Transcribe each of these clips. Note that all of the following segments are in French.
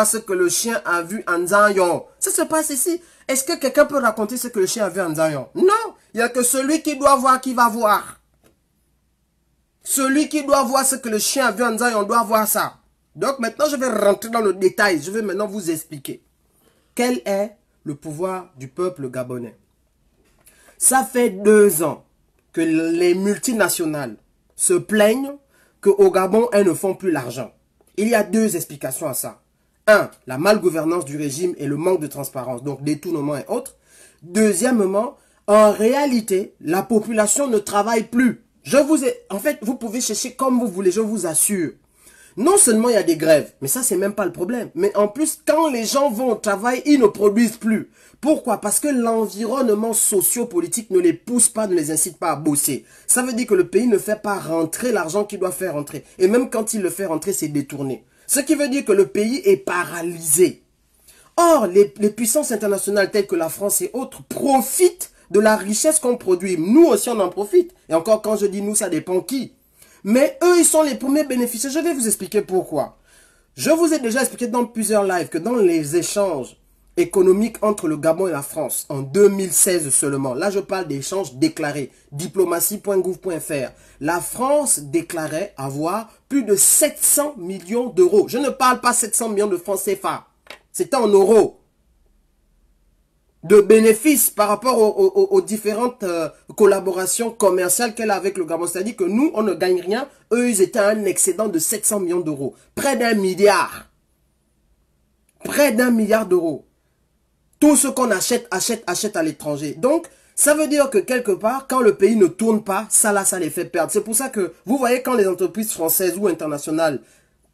Ce que le chien a vu en Zion. Ça se passe ici. Est-ce que quelqu'un peut raconter ce que le chien a vu en Zion? Non. Il n'y a que celui qui doit voir qui va voir. Celui qui doit voir ce que le chien a vu en Zion, on doit voir ça. Donc maintenant, je vais rentrer dans le détail. Je vais maintenant vous expliquer. Quel est le pouvoir du peuple gabonais? Ça fait 2 ans que les multinationales se plaignent qu'au Gabon, elles ne font plus l'argent. Il y a 2 explications à ça. 1. La malgouvernance du régime et le manque de transparence, donc détournement et autres. Deuxièmement, en réalité, la population ne travaille plus. En fait, vous pouvez chercher comme vous voulez, je vous assure. Non seulement il y a des grèves, mais ça c'est même pas le problème. Mais en plus, quand les gens vont au travail, ils ne produisent plus. Pourquoi? Parce que l'environnement socio-politique ne les pousse pas, ne les incite pas à bosser. Ça veut dire que le pays ne fait pas rentrer l'argent qu'il doit faire rentrer. Et même quand il le fait rentrer, c'est détourné. Ce qui veut dire que le pays est paralysé. Or, les puissances internationales telles que la France et autres profitent de la richesse qu'on produit. Nous aussi, on en profite. Et encore, quand je dis nous, ça dépend qui. Mais eux, ils sont les premiers bénéficiaires. Je vais vous expliquer pourquoi. Je vous ai déjà expliqué dans plusieurs lives que dans les échanges économiques entre le Gabon et la France, en 2016 seulement, là je parle d'échanges déclarés, diplomatie.gouv.fr, la France déclarait avoir plus de 700 millions d'euros. Je ne parle pas 700 millions de francs CFA. C'était en euros. De bénéfices par rapport aux différentes collaborations commerciales qu'elle a avec le Gabon. C'est-à-dire que nous, on ne gagne rien. Eux, ils étaient à un excédent de 700 millions d'euros. Près d'1 milliard. Près d'1 milliard d'euros. Tout ce qu'on achète à l'étranger. Donc, ça veut dire que quelque part, quand le pays ne tourne pas, ça là, ça les fait perdre. C'est pour ça que, vous voyez, quand les entreprises françaises ou internationales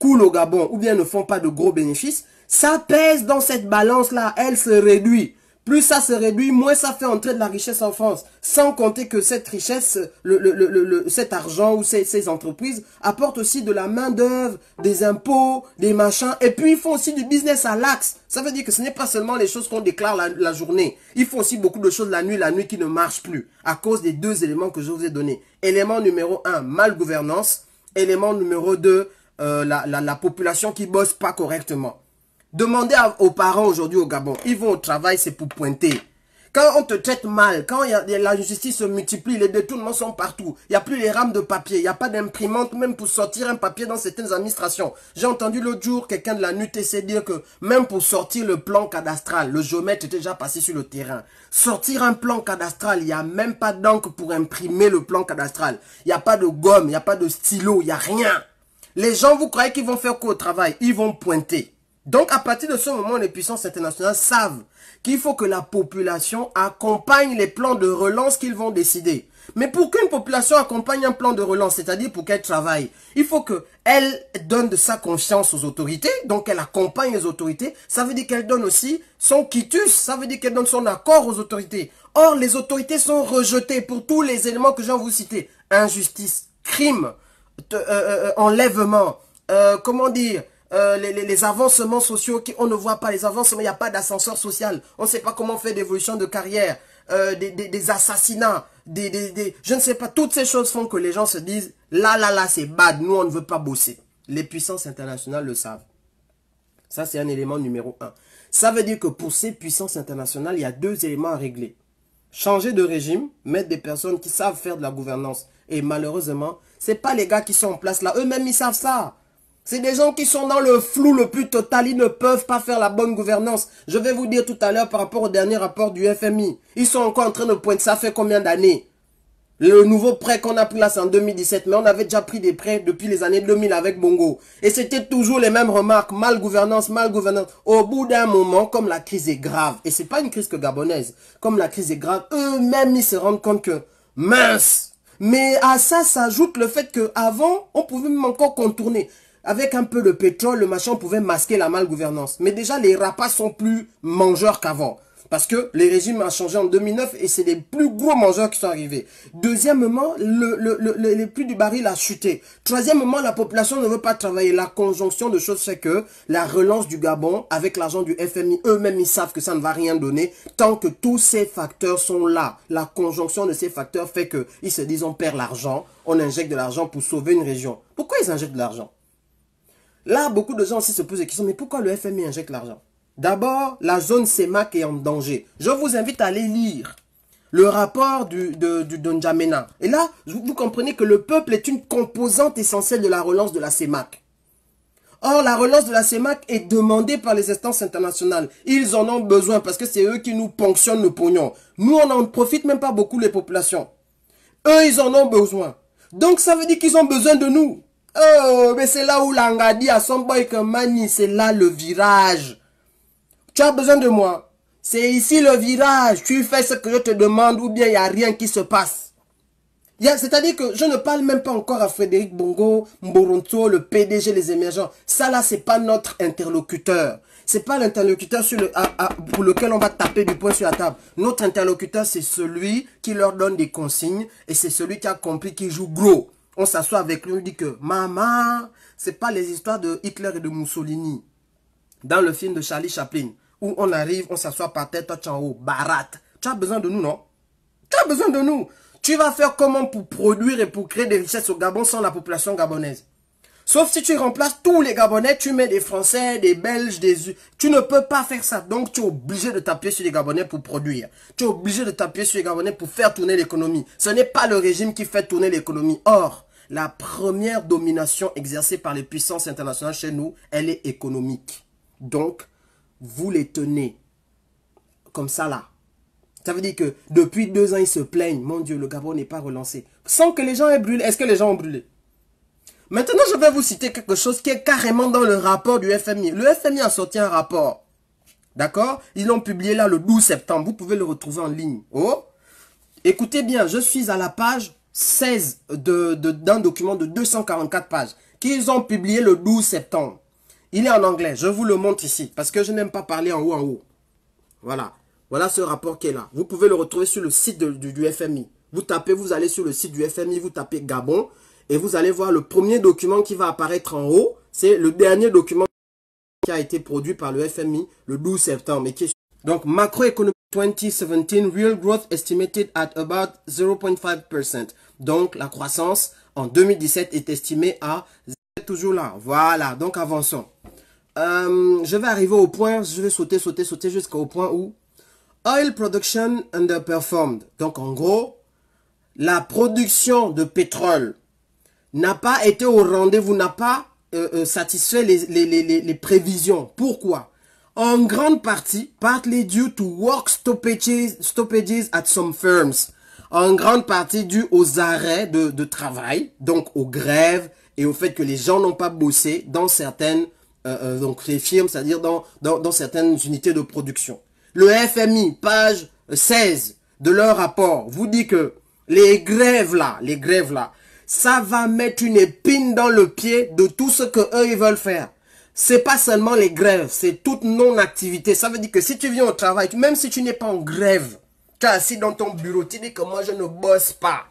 coulent au Gabon ou bien ne font pas de gros bénéfices, ça pèse dans cette balance-là. Elle se réduit. Plus ça se réduit, moins ça fait entrer de la richesse en France. Sans compter que cette richesse, cet argent ou ces entreprises apportent aussi de la main d'œuvre, des impôts, des machins. Et puis, ils font aussi du business à l'axe. Ça veut dire que ce n'est pas seulement les choses qu'on déclare la journée. Ils font aussi beaucoup de choses la nuit qui ne marche plus. À cause des 2 éléments que je vous ai donnés. Élément numéro 1, malgouvernance. Élément numéro 2, la population qui bosse pas correctement. Demandez aux parents aujourd'hui au Gabon, ils vont au travail, c'est pour pointer. Quand on te traite mal, quand la justice se multiplie, les détournements sont partout. Il n'y a plus les rames de papier, il n'y a pas d'imprimante même pour sortir un papier dans certaines administrations. J'ai entendu l'autre jour quelqu'un de la NUTC dire que même pour sortir le plan cadastral, le géomètre était déjà passé sur le terrain. Sortir un plan cadastral, il n'y a même pas d'encre pour imprimer le plan cadastral. Il n'y a pas de gomme, il n'y a pas de stylo, il n'y a rien. Les gens, vous croyez qu'ils vont faire quoi au travail? Ils vont pointer. Donc, à partir de ce moment, les puissances internationales savent qu'il faut que la population accompagne les plans de relance qu'ils vont décider. Mais pour qu'une population accompagne un plan de relance, c'est-à-dire pour qu'elle travaille, il faut qu'elle donne de sa confiance aux autorités, donc elle accompagne les autorités. Ça veut dire qu'elle donne aussi son quitus, ça veut dire qu'elle donne son accord aux autorités. Or, les autorités sont rejetées pour tous les éléments que je viens de vous citer. Injustice, crime, enlèvement, comment dire... les avancements sociaux, on ne voit pas les avancements, il n'y a pas d'ascenseur social, on ne sait pas comment faire d'évolution de carrière, des assassinats, je ne sais pas, toutes ces choses font que les gens se disent, là, c'est bad, nous on ne veut pas bosser. Les puissances internationales le savent. Ça c'est un élément numéro 1. Ça veut dire que pour ces puissances internationales, il y a 2 éléments à régler. Changer de régime, mettre des personnes qui savent faire de la gouvernance. Et malheureusement, ce n'est pas les gars qui sont en place là, eux-mêmes ils savent ça. C'est des gens qui sont dans le flou le plus total. Ils ne peuvent pas faire la bonne gouvernance. Je vais vous dire tout à l'heure par rapport au dernier rapport du FMI. Ils sont encore en train de pointer. Ça fait combien d'années? Le nouveau prêt qu'on a pris là, c'est en 2017. Mais on avait déjà pris des prêts depuis les années 2000 avec Bongo. Et c'était toujours les mêmes remarques. Mal gouvernance, mal gouvernance. Au bout d'un moment, comme la crise est grave, et c'est pas une crise que gabonaise, comme la crise est grave, eux-mêmes, ils se rendent compte que, mince. Mais à ça s'ajoute le fait qu'avant, on pouvait même encore contourner. Avec un peu de pétrole, le machin pouvait masquer la malgouvernance. Mais déjà, les rapaces sont plus mangeurs qu'avant. Parce que les régimes ont changé en 2009 et c'est les plus gros mangeurs qui sont arrivés. Deuxièmement, le prix du baril a chuté. Troisièmement, la population ne veut pas travailler. La conjonction de choses fait que la relance du Gabon avec l'argent du FMI, eux-mêmes ils savent que ça ne va rien donner tant que tous ces facteurs sont là. La conjonction de ces facteurs fait que ils se disent on perd l'argent, on injecte de l'argent pour sauver une région. Pourquoi ils injectent de l'argent? Là, beaucoup de gens aussi se posent des questions, mais pourquoi le FMI injecte l'argent? D'abord, la zone CEMAC est en danger. Je vous invite à aller lire le rapport de N'Djamena. Et là, vous comprenez que le peuple est une composante essentielle de la relance de la CEMAC. Or, la relance de la CEMAC est demandée par les instances internationales. Ils en ont besoin parce que c'est eux qui nous ponctionnent le pognon. Nous, on n'en profite même pas beaucoup, les populations. Eux, ils en ont besoin. Donc, ça veut dire qu'ils ont besoin de nous. Oh, mais c'est là où l'Angadi a son boy que Mani, c'est là le virage. Tu as besoin de moi. C'est ici le virage. Tu fais ce que je te demande ou bien il n'y a rien qui se passe. C'est-à-dire que je ne parle même pas encore à Frédéric Bongo, Mboronto, le PDG, les émergents. Ça là, c'est pas notre interlocuteur. C'est pas l'interlocuteur pour lequel on va taper du poing sur la table. Notre interlocuteur, c'est celui qui leur donne des consignes et c'est celui qui a compris qu'il joue gros. On s'assoit avec lui, on dit que maman, c'est pas les histoires de Hitler et de Mussolini. Dans le film de Charlie Chaplin, où on arrive, on s'assoit par terre, toi tu es en haut, barat. Tu as besoin de nous, non? Tu as besoin de nous. Tu vas faire comment pour produire et pour créer des richesses au Gabon sans la population gabonaise? Sauf si tu remplaces tous les Gabonais, tu mets des Français, des Belges, tu ne peux pas faire ça. Donc tu es obligé de t'appuyer sur les Gabonais pour produire. Tu es obligé de t'appuyer sur les Gabonais pour faire tourner l'économie. Ce n'est pas le régime qui fait tourner l'économie. Or, la première domination exercée par les puissances internationales chez nous, elle est économique. Donc, vous les tenez comme ça là. Ça veut dire que depuis 2 ans, ils se plaignent. Mon Dieu, le Gabon n'est pas relancé. Sans que les gens aient brûlé. Est-ce que les gens ont brûlé? Maintenant, je vais vous citer quelque chose qui est carrément dans le rapport du FMI. Le FMI a sorti un rapport. D'accord? Ils l'ont publié là le 12 septembre. Vous pouvez le retrouver en ligne. Oh! Écoutez bien, je suis à la page 16 d'un document de 244 pages qu'ils ont publié le 12 septembre. Il est en anglais. Je vous le montre ici parce que je n'aime pas parler en haut. Voilà. Voilà ce rapport qui est là. Vous pouvez le retrouver sur le site du FMI. Vous allez sur le site du FMI, vous tapez Gabon et vous allez voir le premier document qui va apparaître en haut. C'est le dernier document qui a été produit par le FMI le 12 septembre. Donc, Macroeconomic 2017, Real Growth Estimated at about 0.5%. Donc, la croissance en 2017 est estimée à toujours là. Voilà, donc avançons. Je vais arriver au point, je vais sauter jusqu'au point où Oil production underperformed. Donc en gros, la production de pétrole n'a pas été au rendez-vous, n'a pas satisfait les prévisions. Pourquoi? En grande partie, partly due to work stoppages at some firms. En grande partie dû aux arrêts de travail, donc aux grèves et au fait que les gens n'ont pas bossé dans certaines donc les firmes, c'est-à-dire dans certaines unités de production. Le FMI, page 16 de leur rapport, vous dit que les grèves là, ça va mettre une épine dans le pied de tout ce que eux ils veulent faire. C'est pas seulement les grèves, c'est toute non-activité. Ça veut dire que si tu viens au travail, même si tu n'es pas en grève, tu es assis dans ton bureau, tu dis que moi je ne bosse pas.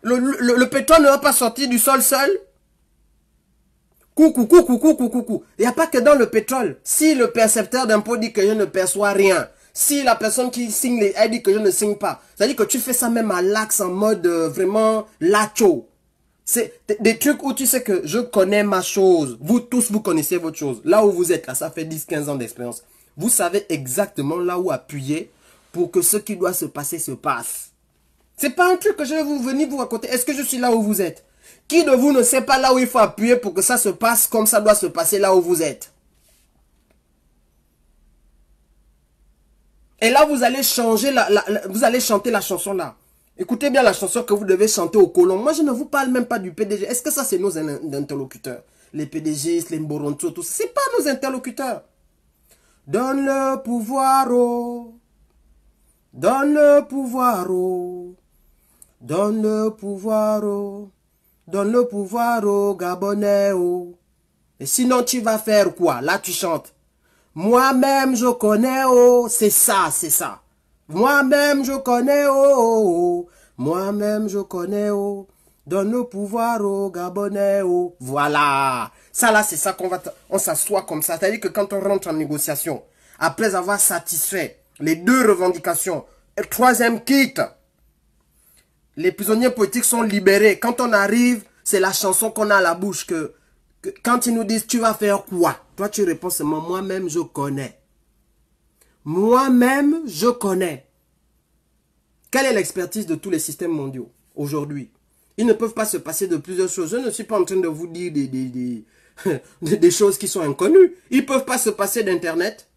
Le pétrole ne va pas sortir du sol seul. Coucou. Il n'y a pas que dans le pétrole. Si le percepteur d'impôt dit que je ne perçois rien, si la personne qui signe, elle dit que je ne signe pas, c'est-à-dire que tu fais ça même à l'axe en mode vraiment lacho. C'est des trucs où tu sais que je connais ma chose. Vous tous, vous connaissez votre chose. Là où vous êtes, là, ça fait 10-15 ans d'expérience. Vous savez exactement là où appuyer pour que ce qui doit se passer se passe. C'est pas un truc que je vais venir vous raconter. Est-ce que je suis là où vous êtes? Qui de vous ne sait pas là où il faut appuyer pour que ça se passe comme ça doit se passer là où vous êtes? Et là, vous allez changer vous allez chanter la chanson là. Écoutez bien la chanson que vous devez chanter au colon. Moi, je ne vous parle même pas du PDG. Est-ce que ça, c'est nos interlocuteurs? Les PDG, les Mboronto, tout ça. Ce n'est pas nos interlocuteurs. Donne le pouvoir au... Donne le pouvoir au... Donne le pouvoir au... Donne le pouvoir au Gabonais. Oh. Et sinon, tu vas faire quoi? Là, tu chantes. Moi-même, je connais. Oh. C'est ça, c'est ça. Moi-même, je connais. Oh. Moi-même, je connais. Oh. Donne le pouvoir au Gabonais. Oh. Voilà. Ça, là, c'est ça qu'on va... On s'assoit comme ça. C'est-à-dire que quand on rentre en négociation, après avoir satisfait les 2 revendications, et 3e quitte, les prisonniers politiques sont libérés. Quand on arrive, c'est la chanson qu'on a à la bouche que Quand ils nous disent, tu vas faire quoi? Toi, tu réponds seulement, moi-même, je connais. Moi-même, je connais. Quelle est l'expertise de tous les systèmes mondiaux aujourd'hui? Ils ne peuvent pas se passer de plusieurs choses. Je ne suis pas en train de vous dire des choses qui sont inconnues. Ils ne peuvent pas se passer d'Internet.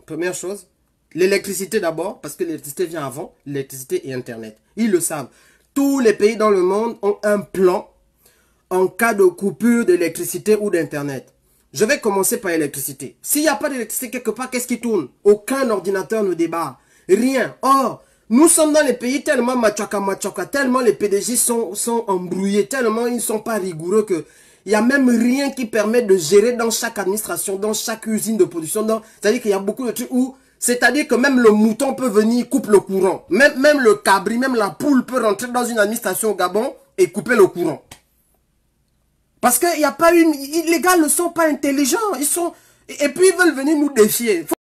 Première chose. L'électricité d'abord, parce que l'électricité vient avant. L'électricité et Internet. Ils le savent. Tous les pays dans le monde ont un plan en cas de coupure d'électricité ou d'Internet. Je vais commencer par l'électricité. S'il n'y a pas d'électricité quelque part, qu'est-ce qui tourne? Aucun ordinateur ne débarre. Rien. Or, nous sommes dans les pays tellement machoka, tellement les PDG sont embrouillés, tellement ils ne sont pas rigoureux que il n'y a même rien qui permet de gérer dans chaque administration, dans chaque usine de production. C'est-à-dire qu'il y a beaucoup de trucs où, c'est-à-dire que même le mouton peut venir couper le courant. Même le cabri, même la poule peut rentrer dans une administration au Gabon et couper le courant. Parce qu'il n'y a pas les gars ne sont pas intelligents. Et puis ils veulent venir nous défier.